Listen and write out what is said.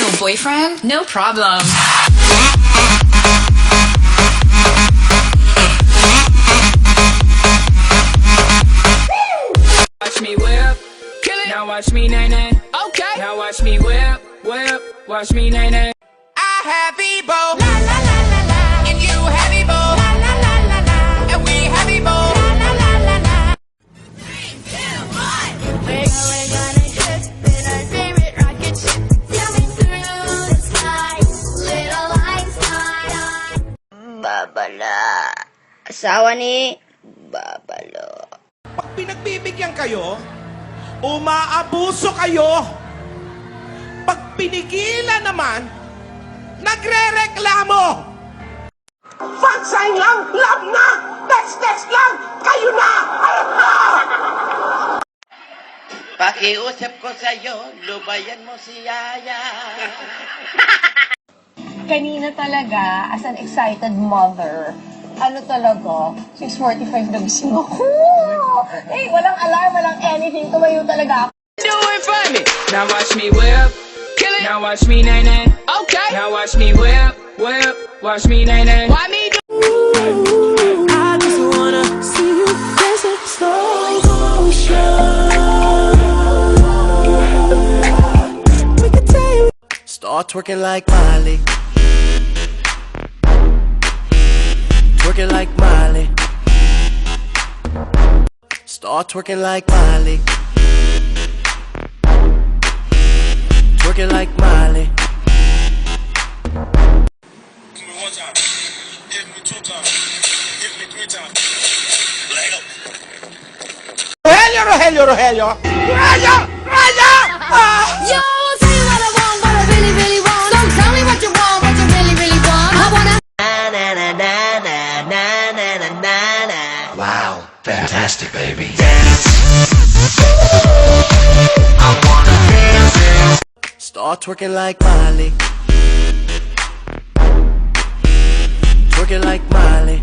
No boyfriend? No problem. Watch me whip, kill it. Now watch me nay nay. Okay. Now watch me whip, whip. Watch me nay nay. I have Ebo, la la la la la, and you have Ebo, la la la la la, and we have Ebo, la la la la la. 3, 2, 1. We're going on a trip in our favorite rocket ship, zooming through the sky. Little Einstein. Babala. Asawa ni Babalo. Pag pinagbibigyan kayo, umaabuso kayo. Pag pinigilan naman, nagre-reklamo. Fansign lang, love na, text lang, kayo na, harap na. Pakiusap ko sa'yo, lubayan mo si Yaya. Kanina talaga, as an excited mother, ano talaga, 6:45 nagising ako. Eh, walang alarm, walang anything, tumayo talaga ako. Do it for me. Now watch me whip, kill it. Now watch me nay nay. Okay. Now watch me whip, whip. Watch me nay nay. Why me do? I just wanna see you dance in slow motion. We can take. Start twerking like Miley. Twerking like Miley. Start twerking like Miley. Twerking like Miley. Hit me 1 time. Hit me 2 times. Hit me 3 times. Lego. Rogelio, Rogelio, Rogelio. Rogelio, Rogelio. Yo, I'll tell you what I want, what I really, really want. So tell me what you want, what you really, really want. I wanna. Wow, fantastic, baby. Start twerking like Miley. Twerking like Miley.